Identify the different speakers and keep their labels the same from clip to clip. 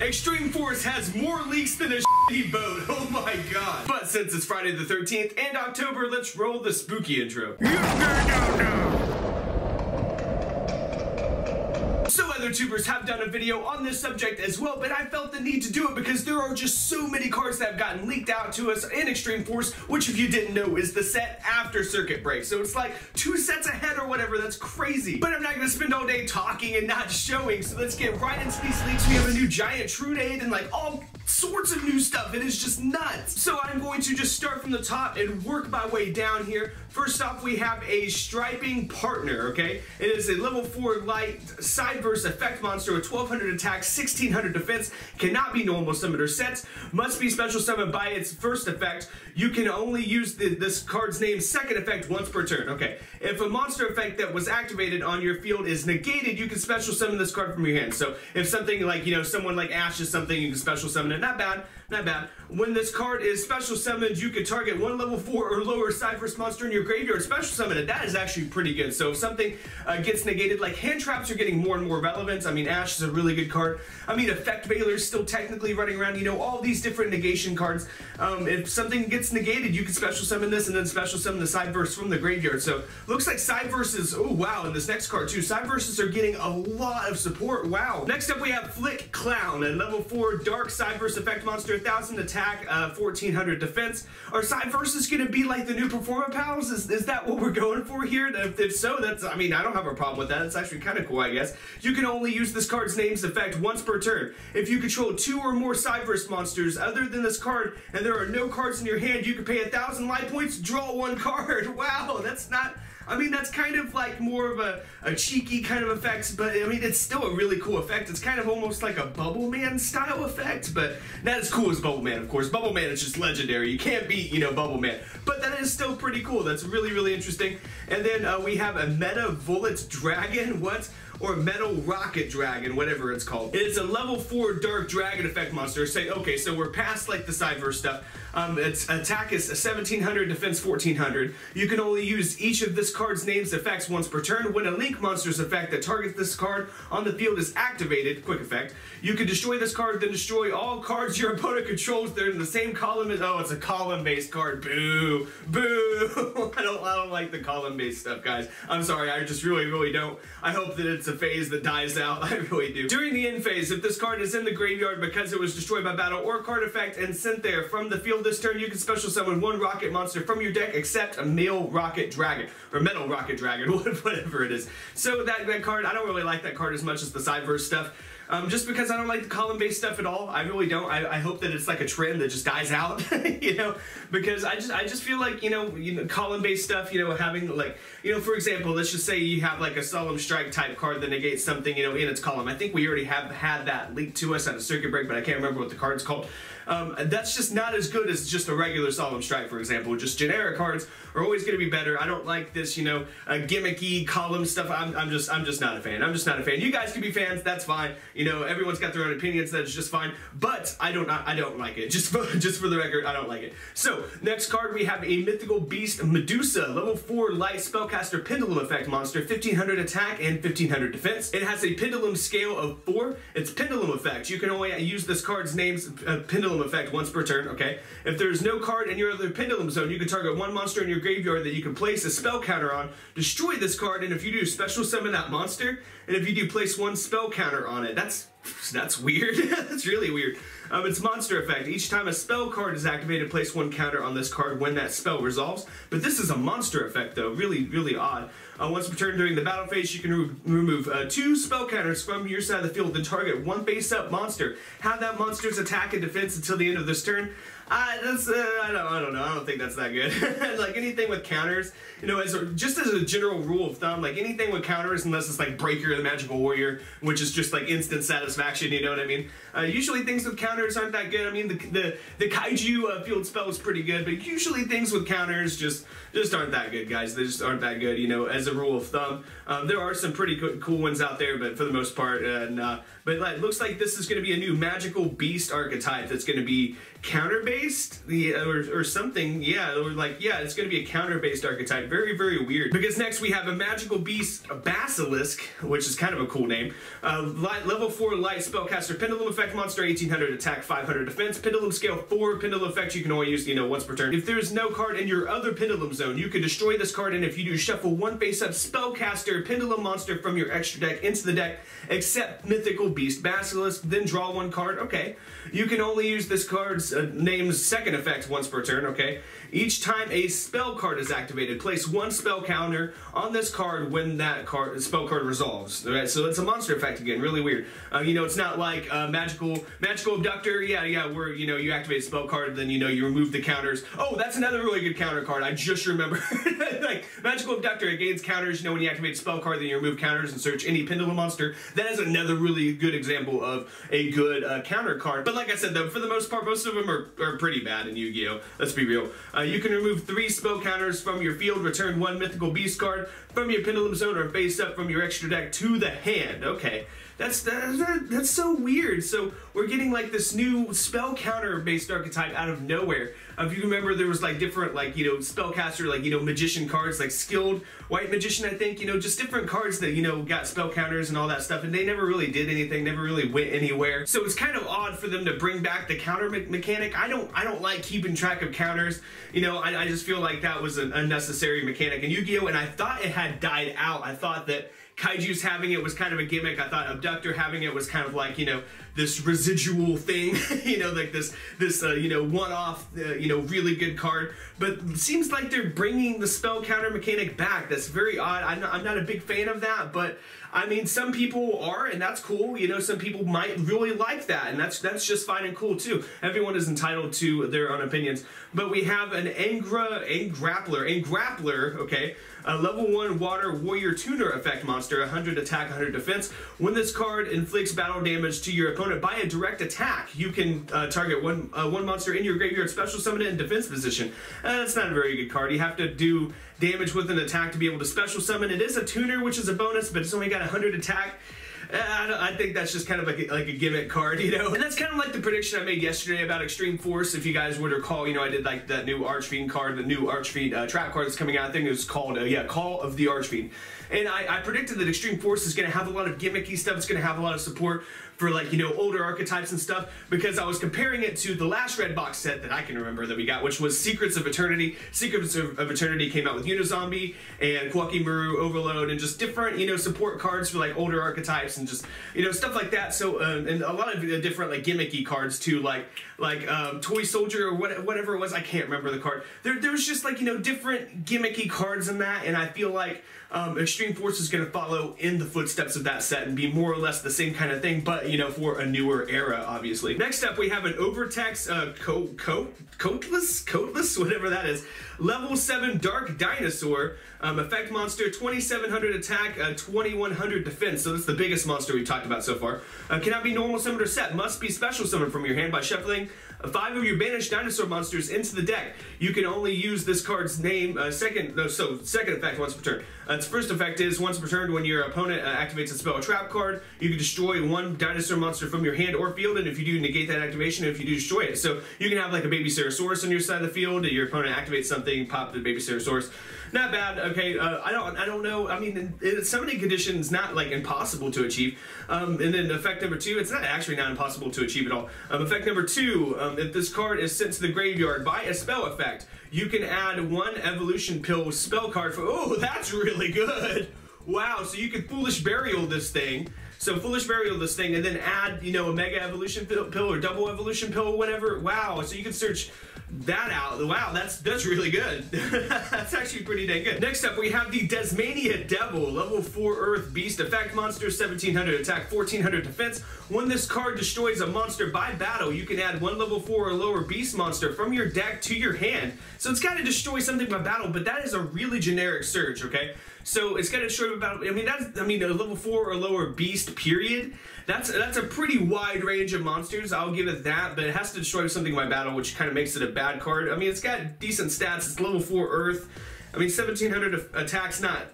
Speaker 1: Extreme Force has more leaks than a shitty boat, oh my god. But since it's Friday the 13th and October, let's roll the spooky intro. So other tubers have done a video on this subject as well, but I felt the need to do it because there are just so many cards that have gotten leaked out to us in Extreme Force, which if you didn't know is the set after Circuit Break. So it's like 2 sets ahead or whatever, that's crazy. But I'm not gonna spend all day talking and not showing, so let's get right into these leaks. We have a new giant Trunade and like all sorts of new stuff. It is just nuts. So I'm going to just start from the top and work my way down here. First off, we have a striping partner, okay? It is a level 4 light Cyberse effect monster with 1200 attack, 1600 defense, cannot be normal summoned or sets, must be special summoned by its first effect. You can only use this card's name's second effect once per turn, okay? If a monster effect that was activated on your field is negated, you can special summon this card from your hand. So if something like, you know, someone like Ash is something, you can special summon it. Not bad, not bad. When this card is special summoned, you can target one level 4 or lower Cyberse monster in your graveyard, special summon it. That is actually pretty good. So if something gets negated, like hand traps are getting more and more relevant. I mean, Ash is a really good card. I mean, Effect Veiler is still technically running around, you know, all these different negation cards. If something gets negated, you can special summon this and then special summon the Cyberse from the graveyard. So looks like Cyberses, oh wow, and this next card too, Cyberses are getting a lot of support, wow. Next up we have Flick Clown, a level 4 dark Cyberse effect monster, 1000 attack, 1400 defense. Are Cyberses gonna be like the new Performa Pals? Is that what we're going for here? If so, that's, I mean, I don't have a problem with that. It's actually kind of cool, I guess. You can only use this card's name's effect once per turn. If you control 2 or more Cyberse monsters other than this card, and there are no cards in your hand, you can pay 1000 life points to draw 1 card. Wow, that's not, I mean, that's kind of like more of a cheeky kind of effect, but I mean, it's still a really cool effect. It's kind of almost like a Bubble Man style effect, but not as cool as Bubble Man, of course. Bubble Man is just legendary. You can't beat, you know, Bubble Man, but that is still pretty cool. That's really, really interesting. And then we have a Meta Bullet Dragon, or Metal Rocket Dragon, whatever it's called. It's a level 4 Dark Dragon effect monster. Say, okay, so we're past like the Cyberse stuff. Its attack is 1700, defense 1400. You can only use each of this card's name's effects once per turn. When a Link monster's effect that targets this card on the field is activated, quick effect, you can destroy this card, then destroy all cards your opponent controls. They're in the same column as, oh, it's a column-based card. Boo, boo. I don't like the column-based stuff, guys. I'm sorry, I just really, really don't. I hope that it's a phase that dies out. I really do. During the end phase, if this card is in the graveyard because it was destroyed by battle or card effect and sent there from the field this turn, you can special summon 1 rocket monster from your deck except a male rocket dragon or metal rocket dragon, whatever it is. So that card, I don't really like that card as much as the Cyberse stuff. Just because I don't like the column-based stuff at all. I really don't. I hope that it's like a trend that just dies out, you know, because I just feel like, you know column-based stuff, you know, having like, you know, for example, let's just say you have like a Solemn Strike type card that negates something, you know, in its column. I think we already have had that leaked to us at a Circuit Break, but I can't remember what the card's called. That's just not as good as just a regular Solemn Strike, for example. Just generic cards are always going to be better. I don't like this, you know, gimmicky column stuff. I'm just not a fan. I'm just not a fan. You guys can be fans. That's fine. You know, everyone's got their own opinions. That's just fine. But I don't like it. Just for the record, I don't like it. So next card we have a Mythical Beast Medusa, level 4 light spellcaster pendulum effect monster, 1500 attack and 1500 defense. It has a pendulum scale of 4. It's pendulum effect. You can only use this card's name's pendulum effect once per turn, okay? If there's no card in your other pendulum zone, you can target 1 monster in your graveyard that you can place a spell counter on, destroy this card, and if you do, special summon that monster, and if you do, place 1 spell counter on it. That's weird. That's really weird. It's monster effect. Each time a spell card is activated, place 1 counter on this card when that spell resolves. But this is a monster effect, though. Really, really odd. Once per turn during the battle phase, you can remove 2 spell counters from your side of the field, then target 1 face-up monster. Have that monster's attack and defense until the end of this turn. I don't know. I don't think that's that good. Like anything with counters, you know, just as a general rule of thumb, like anything with counters, unless it's like Breaker the Magical Warrior, which is just like instant satisfaction, you know what I mean? Usually things with counters aren't that good. I mean, the Kaiju field spell is pretty good, but usually things with counters just aren't that good, guys. They just aren't that good, you know, as a rule of thumb. There are some pretty cool ones out there, but for the most part, but it looks like this is going to be a new Magical Beast archetype that's going to be counter-based, or something, yeah, or like, yeah, it's going to be a counter-based archetype. Very, very weird. Because next we have a Magical Beast Basilisk, which is kind of a cool name. Level 4 Light Spellcaster Pendulum Effect monster, 1800 attack, 500 defense, Pendulum Scale 4, Pendulum Effect you can only use, once per turn. If there's no card in your other Pendulum zone, you can destroy this card, and if you do, shuffle one face-up Spellcaster Pendulum monster from your extra deck into the deck, except Mythical Beast Basilisk, then draw one card. Okay. You can only use this card's name's second effect once per turn. Okay. Each time a spell card is activated, place one spell counter on this card when that spell card resolves. All right, so it's a monster effect again, really weird. It's not like Magical Abductor. Yeah, where you activate a spell card, then you remove the counters. Oh, that's another really good counter card. I just remember. Like Magical Abductor, it gains counters. When you activate a spell card, then you remove counters and search any Pendulum monster. That is another really good example of a good counter card. But like I said, though, for the most part, most of them are pretty bad in Yu-Gi-Oh. Let's be real. You can remove 3 spell counters from your field, return 1 Mythical Beast card from your Pendulum zone or face up from your extra deck to the hand. Okay, that's so weird. So we're getting like this new spell counter based archetype out of nowhere. If you remember, there was like different spellcaster, magician cards, like skilled white magician, I think, just different cards that got spell counters and all that stuff, and they never really did anything, never really went anywhere. So it's kind of odd for them to bring back the counter mechanic. I don't like keeping track of counters. I just feel like that was an unnecessary mechanic in Yu-Gi-Oh, and I thought it had died out. I thought that Kaiju's having it was kind of a gimmick. I thought Abductor having it was kind of like, this residual thing, like this one-off, really good card. But it seems like they're bringing the spell counter mechanic back. That's very odd. I'm not a big fan of that, but I mean, some people are, and that's cool. Some people might really like that, and that's just fine and cool too. Everyone is entitled to their own opinions. But we have an Grappler, okay, a level 1 Water Warrior Tuner effect monster, 100 attack, 100 defense. When this card inflicts battle damage to your opponent by a direct attack, you can target one monster in your graveyard, special summon it in defense position. That's not a very good card. You have to do damage with an attack to be able to special summon. It is a tuner, which is a bonus, but it's only got 100 attack. I think that's just kind of like a gimmick card, And that's kind of like the prediction I made yesterday about Extreme Force. If you guys would recall, I did like that new Archfiend card, the new Archfiend trap card that's coming out. I think it was called, Call of the Archfiend. And I predicted that Extreme Force is going to have a lot of gimmicky stuff. It's going to have a lot of support for older archetypes and stuff, because I was comparing it to the last red box set that I can remember that we got, which was Secrets of Eternity. Secrets of Eternity came out with Unizombie and Kwakimaru Overload and just different, support cards for older archetypes and just, stuff like that. So, and a lot of different gimmicky cards too, like Toy Soldier or whatever it was. I can't remember the card. There's just different gimmicky cards in that, and I feel like Extreme Force is going to follow in the footsteps of that set and be more or less the same kind of thing, but for a newer era, obviously. Next up, we have an Overtex Coatless, whatever that is, level 7 Dark Dinosaur, effect monster, 2700 attack, 2100 defense. So that's the biggest monster we've talked about so far. Cannot be normal summoned or set. Must be special summoned from your hand by shuffling 5 of your banished dinosaur monsters into the deck. You can only use this card's name second effect once per turn. Its first effect is once per turn when your opponent activates a spell or trap card, you can destroy 1 dinosaur monster from your hand or field, and if you do, negate that activation if you do destroy it. So you can have like a baby Ceratosaurus on your side of the field, your opponent activates something, pop the baby Ceratosaurus. Not bad, okay, I don't know, I mean, summoning condition's not impossible to achieve. And then effect number 2, it's not impossible to achieve at all. Effect number 2, if this card is sent to the graveyard by a spell effect, you can add 1 Evolution Pill spell card for, oh, that's really good. Wow, so you can Foolish Burial this thing. So Foolish Burial this thing and then add, a Mega Evolution Pill or Double Evolution Pill, whatever. Wow, so you can search that out. Wow, that's really good. That's actually pretty dang good. Next up, we have the Desmania Devil, level 4 Earth Beast, effect monster, 1700 attack, 1400 defense. When this card destroys a monster by battle, you can add 1 level 4 or lower beast monster from your deck to your hand. So it's got to destroy something by battle, but that is a really generic search, okay? So it's got to destroy by battle. I mean, a level 4 or lower beast, period. That's a pretty wide range of monsters, I'll give it that, but it has to destroy something by battle, which kind of makes it a bad card. I mean, it's got decent stats, it's level 4 Earth. I mean, 1700 attack's not,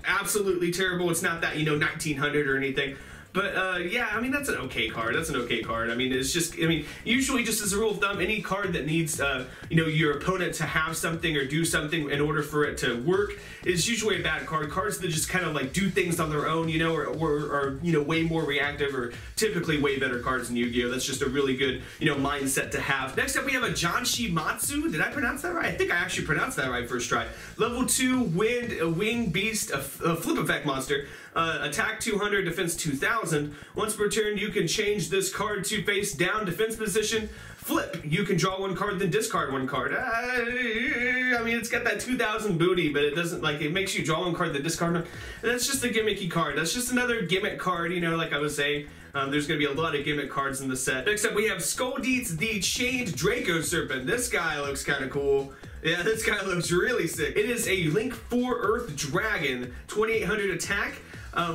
Speaker 1: absolutely terrible. It's not that, 1900 or anything. But yeah, I mean, that's an okay card. That's an okay card. I mean, it's just, I mean, usually just as a rule of thumb, any card that needs, you know, your opponent to have something or do something in order for it to work is usually a bad card. Cards that just kind of like do things on their own, you know, or you know, way more reactive, or typically way better cards than Yu-Gi-Oh! That's just a really good, you know, mindset to have. Next up, we have a Janshimatsu. Did I pronounce that right? I think I actually pronounced that right first try. Level 2 Winged Beast, a flip effect monster. Attack 200, defense 2000. Once per turn, you can change this card to face down defense position. Flip. You can draw one card, then discard one card. I mean, it's got that 2000 booty, but it doesn't, like, it makes you draw one card, then discard one. And that's just a gimmicky card. That's just another gimmick card, you know, like I was saying. There's going to be a lot of gimmick cards in the set. Next up, we have Skulldeets, the Chained Draco Serpent. This guy looks kind of cool. Yeah, this guy looks really sick. It is a Link 4 Earth Dragon, 2800 attack.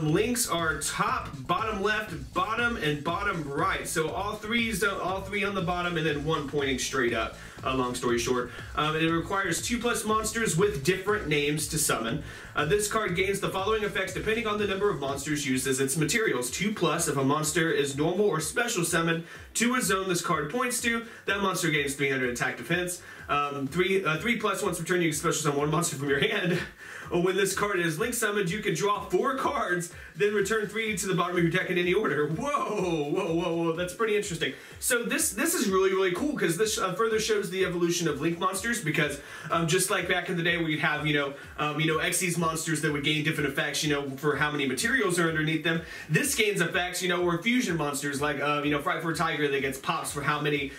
Speaker 1: Links are top, bottom left, bottom, and bottom right. So all three on the bottom, and then one pointing straight up. Long story short, it requires 2+ monsters with different names to summon. This card gains the following effects depending on the number of monsters used as its materials. 2+ if a monster is normal or special summoned to a zone this card points to, that monster gains 300 attack defense. 3+ once per turn, you can special summon one monster from your hand. When this card is link summoned, you can draw 4 cards, then return 3 to the bottom of your deck in any order. Whoa, that's pretty interesting. So this is really cool, because this further shows the evolution of link monsters, because just like back in the day where you'd have, Xyz monsters that would gain different effects, for how many materials are underneath them, this gains effects, or fusion monsters like, Fright for a Tiger that gets pops for how many,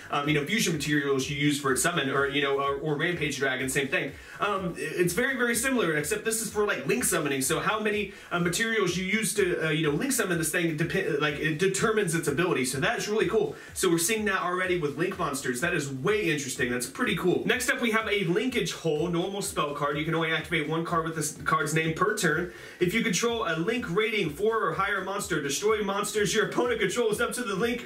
Speaker 1: fusion materials you use for its summon, or Rampage Dragon, same thing. It's very similar, except this is for like link summoning. So how many materials you use to link summon this thing, it determines its ability. So that's really cool. So we're seeing that already with link monsters. That is way interesting. That's pretty cool. Next up, we have a Linkage Hole normal spell card. You can only activate one card with this card's name per turn. If you control a link rating 4 or higher monster, destroy monsters your opponent controls up to the link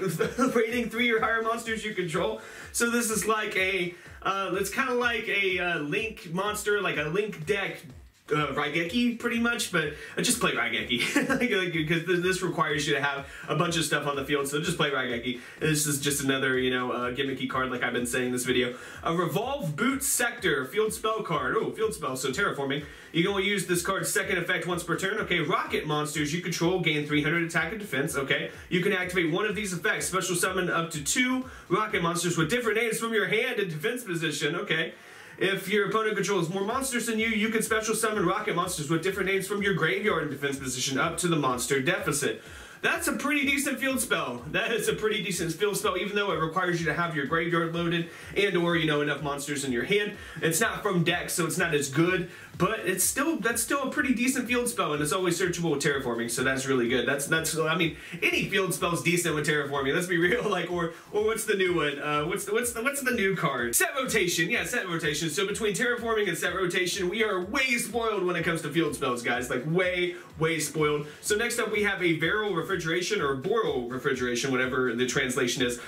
Speaker 1: rating 3 or higher monsters you control. So this is like a it's kind of like a link monster, like a link deck Raigeki, pretty much, but just play Raigeki, because this requires you to have a bunch of stuff on the field, so just play Raigeki. This is just another, gimmicky card like I've been saying in this video. A Revolve Boot Sector, field spell card. Oh, field spell, so terraforming. You can only use this card's second effect once per turn. Okay, rocket monsters you control gain 300 attack and defense. Okay, you can activate one of these effects. Special summon up to 2 rocket monsters with different names from your hand in defense position. Okay. If your opponent controls more monsters than you, you can special summon rocket monsters with different names from your graveyard in defense position up to the monster deficit. That's a pretty decent field spell. That is a pretty decent field spell, even though it requires you to have your graveyard loaded and or, enough monsters in your hand. It's not from deck, so it's not as good, but that's still a pretty decent field spell, and it's always searchable with terraforming, so that's really good. I mean, any field spell's decent with terraforming, let's be real, or what's the new one? What's the new card? Set rotation, yeah, set rotation. So between terraforming and set rotation, we are way spoiled when it comes to field spells, guys, like way spoiled. So next up we have a Barrel Refrigeration, or Boral Refrigeration, whatever the translation is.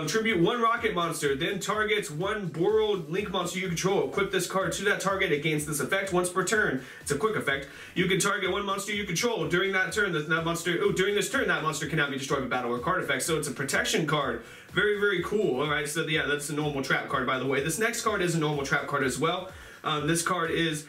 Speaker 1: Tribute 1 rocket monster, then targets 1 Boral link monster you control. Equip this card to that target, it gains this effect once per turn. It's a quick effect. You can target 1 monster you control. During that turn, during this turn, that monster cannot be destroyed by battle or card effect. So it's a protection card. Very cool. Alright, so yeah, that's a normal trap card, by the way. This next card is a normal trap card as well. This card is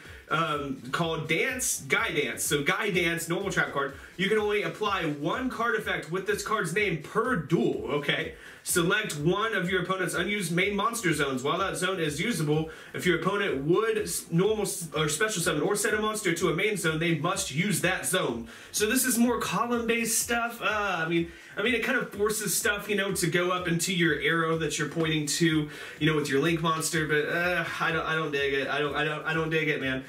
Speaker 1: called Guy Dance. So Guy Dance, normal trap card. You can only apply 1 card effect with this card's name per duel, okay? Select one of your opponent's unused main monster zones. While that zone is usable, if your opponent would normal or special summon or set a monster to a main zone, they must use that zone. So this is more column-based stuff. I mean, it kind of forces stuff, to go up into your arrow that you're pointing to, with your link monster. But I don't dig it. I don't dig it, man.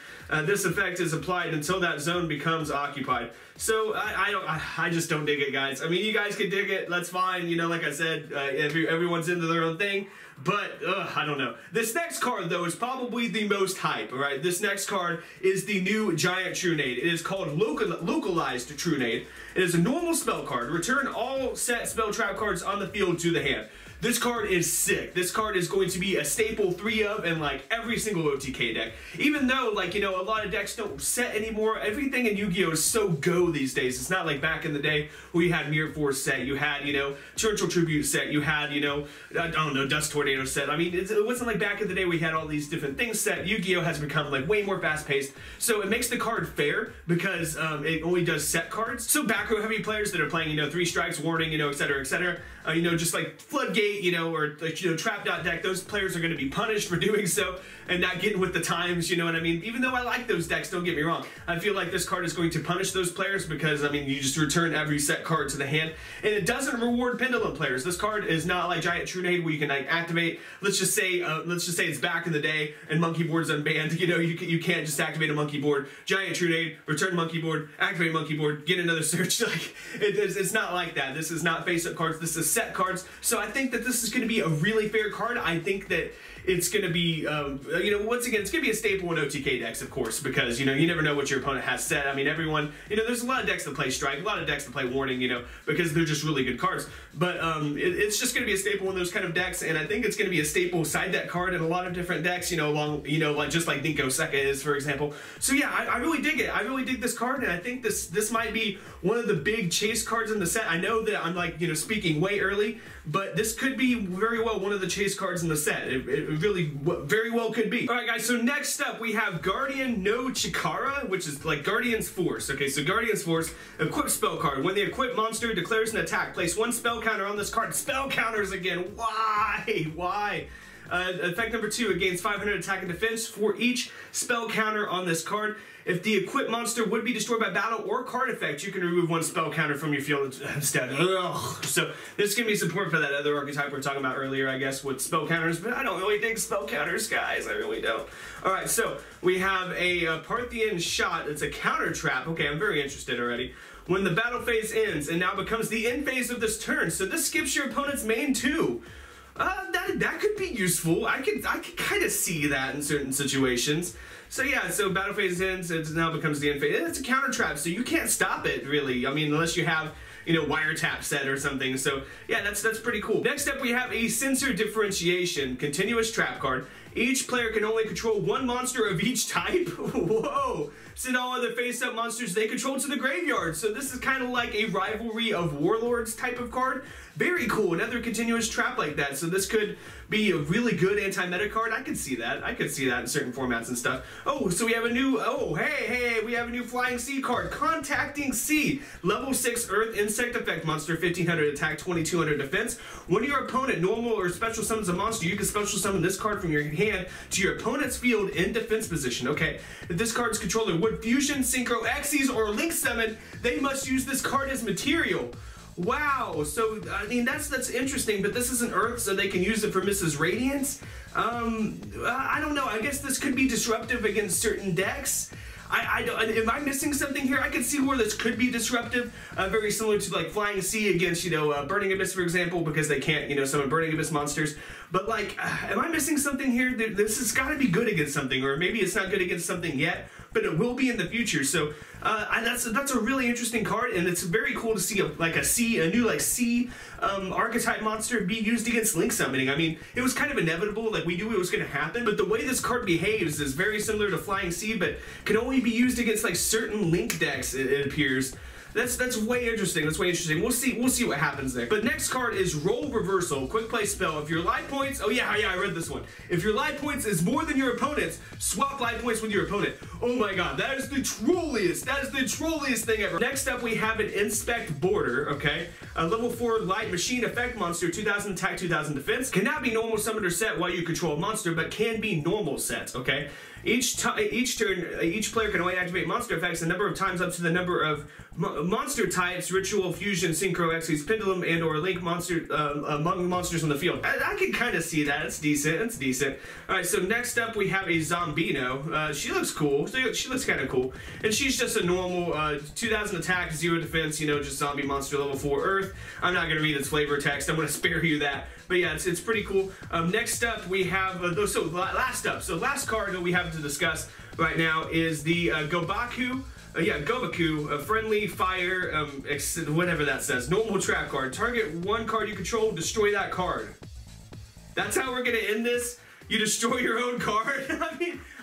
Speaker 1: This effect is applied until that zone becomes occupied. So I just don't dig it, guys. I mean, you guys can dig it. That's fine. Like I said, everyone's into their own thing. But, I don't know. This next card, though, is probably the most hype, all right? This next card is the new giant Trunade. It is called Localized Tornado. It is a normal spell card. Return all set spell trap cards on the field to the hand. This card is sick. This card is going to be a staple 3 of in like every single OTK deck. Even though, like, you know, a lot of decks don't set anymore, everything in Yu-Gi-Oh! Is so go these days. It's not like back in the day where you had Mirror Force set, you had, you know, Torrential Tribute set, you had, you know, I don't know, Dust Tornado set. I mean, it wasn't like back in the day we had all these different things set. Yu-Gi-Oh! Has become like way more fast-paced, so it makes the card fair because it only does set cards. So back row heavy players that are playing, you know, 3 strikes, warning, you know, etc., etc., you know, just like Floodgate, you know, or like, you know, Trap Dot deck, those players are going to be punished for doing so and not getting with the times, you know what I mean? Even though I like those decks, don't get me wrong, I feel like this card is going to punish those players because, I mean, you just return every set card to the hand, and it doesn't reward Pendulum players. This card is not like Giant Trunade where you can like activate, let's just say it's back in the day and Monkey Board's unbanned, you know, you can't just activate a Monkey Board, Giant Trunade, return Monkey Board, activate Monkey Board, get another search. Like, it's not like that. This is not face-up cards, this is set cards. So I think that this is going to be a really fair card. I think that it's going to be, you know, once again, it's going to be a staple in OTK decks, of course, because, you know, you never know what your opponent has set. I mean, everyone, you know, there's a lot of decks that play Strike, a lot of decks that play Warning, you know, because they're just really good cards. But it's just going to be a staple in those kind of decks, and I think it's going to be a staple side deck card in a lot of different decks, you know, along, you know, like just like Dinko Seka is, for example. So yeah, I really dig it. I really dig this card, and I think this might be one of the big chase cards in the set. I know that I'm like, you know, speaking way early, but this could be very well one of the chase cards in the set. It really very well could be. Alright guys, so next up we have Guardian no Chikara, which is like Guardian's Force. Okay, so Guardian's Force, equip spell card. When the equipped monster declares an attack, place 1 spell counter on this card. Spell counters again. Why? Effect number 2, it gains 500 attack and defense for each spell counter on this card. If the equipped monster would be destroyed by battle or card effect, you can remove 1 spell counter from your field instead. Ugh. So this is going to be support for that other archetype we were talking about earlier, I guess, with spell counters, but I don't really think spell counters, guys. I really don't. Alright, so we have a Parthian Shot. It's a counter trap. Okay, I'm very interested already. When the battle phase ends and now becomes the end phase of this turn, so this skips your opponent's main too. That could be useful. I could kind of see that in certain situations. So yeah, so battle phase ends, it now becomes the end phase. It's a counter trap, so you can't stop it really. I mean, unless you have, you know, wiretap set or something. So yeah, that's pretty cool. Next up, we have a Sensor Differentiation continuous trap card. Each player can only control 1 monster of each type. Whoa! Send all other face-up monsters they control to the graveyard. So this is kind of like a Rivalry of Warlords type of card. Very cool. Another continuous trap like that. So this could be a really good anti-meta card. I could see that. I could see that in certain formats and stuff. Oh, so we have a new, hey, we have a new Flying Sea card. Contacting Sea. Level 6 Earth Insect Effect monster, 1500 attack, 2200 defense. When your opponent normal or special summons a monster, you can special summon this card from your hand to your opponent's field in defense position. Okay, if this card's controller would fusion, synchro, Xyz, or link summon, they must use this card as material. Wow, so I mean that's interesting, but this isn't Earth, so they can use it for Mrs. Radiance. I don't know. I guess this could be disruptive against certain decks. Am I missing something here? I can see where this could be disruptive, very similar to like Flying Sea against, you know, Burning Abyss, for example, because they can't, you know, summon Burning Abyss monsters. But like, am I missing something here? This has got to be good against something, or maybe it's not good against something yet, but it will be in the future. So that's a really interesting card, and it's very cool to see a new sea archetype monster be used against link summoning. I mean, it was kind of inevitable, like we knew it was going to happen, but the way this card behaves is very similar to Flying Sea, but can only be used against like certain link decks, it appears. That's way interesting. That's way interesting. We'll see what happens there. But next card is Role Reversal. Quick play spell. If your life points, oh yeah, I read this one. If your life points is more than your opponent's, swap life points with your opponent. Oh my god, that is the trolliest. That is the trolliest thing ever. Next up, we have an Inspect Border. Okay, a level 4 light machine effect monster, 2000 attack, 2000 defense. Cannot be normal summoned or set while you control a monster, but can be normal set. Okay. Each turn, each player can only activate monster effects a number of times up to the number of monster types, Ritual, Fusion, Synchro, Xyz, Pendulum, and or Link monster among monsters on the field. I can kind of see that. It's decent. It's decent. All right, so next up we have a Zombino. She looks cool. She looks kind of cool. And she's just a normal 2000 attack, 0 defense, you know, just zombie monster, level 4 Earth. I'm not going to read its flavor text. I'm going to spare you that. But yeah, it's pretty cool. Next up we have, last card that we have to discuss right now is the Gobaku. Gobaku, a friendly fire, whatever that says. Normal trap card. Target 1 card you control, destroy that card. That's how we're gonna end this? You destroy your own card?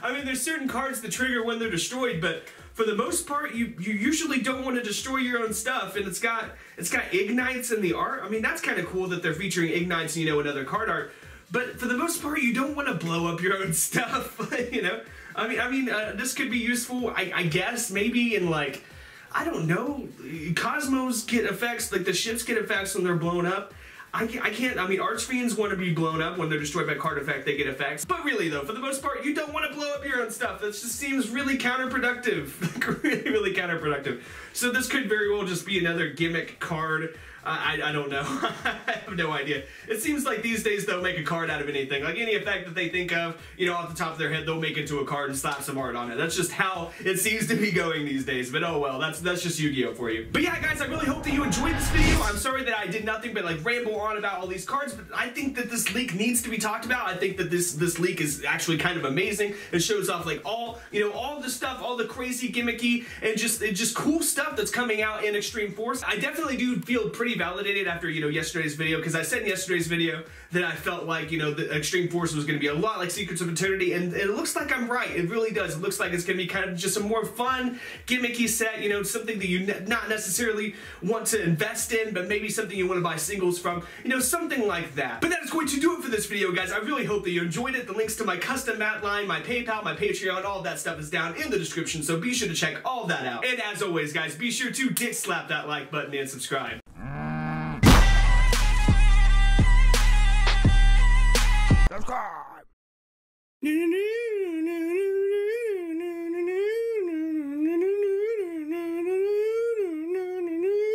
Speaker 1: I mean, there's certain cards that trigger when they're destroyed, but for the most part, you usually don't want to destroy your own stuff, and it's got ignites in the art. I mean, that's kind of cool that they're featuring ignites, you know, in other card art. But for the most part, you don't want to blow up your own stuff, you know? I mean, this could be useful, I guess, maybe in, like, I don't know, Cosmos get effects, like the ships get effects when they're blown up. I can't, I mean, Archfiends want to be blown up when they're destroyed by card effect, they get effects. But really though, for the most part, you don't want to blow up your own stuff. That just seems really counterproductive. Like, really counterproductive. So this could very well just be another gimmick card. I don't know. I have no idea. It seems like these days they'll make a card out of anything. Like any effect that they think of, you know, off the top of their head, they'll make into a card and slap some art on it. That's just how it seems to be going these days. But oh well, that's just Yu-Gi-Oh for you. But yeah, guys, I really hope that you enjoyed this video. I'm sorry that I did nothing but like ramble on about all these cards, but I think that this leak needs to be talked about. I think that this leak is actually kind of amazing. It shows off like all the stuff, all the crazy gimmicky and just cool stuff that's coming out in Extreme Force. I definitely do feel pretty validated after, you know, yesterday's video, because I said in yesterday's video that I felt like, you know, the Extreme Force was going to be a lot like Secrets of Eternity, and it looks like I'm right. It really does. It looks like it's going to be kind of just a more fun, gimmicky set, you know, something that you not necessarily want to invest in, but maybe something you want to buy singles from, you know, something like that. But that is going to do it for this video, guys. I really hope that you enjoyed it. The links to my custom mat line, my PayPal, my Patreon, all of that stuff is down in the description, so be sure to check all that out. And as always, guys, be sure to dick slap that like button and subscribe.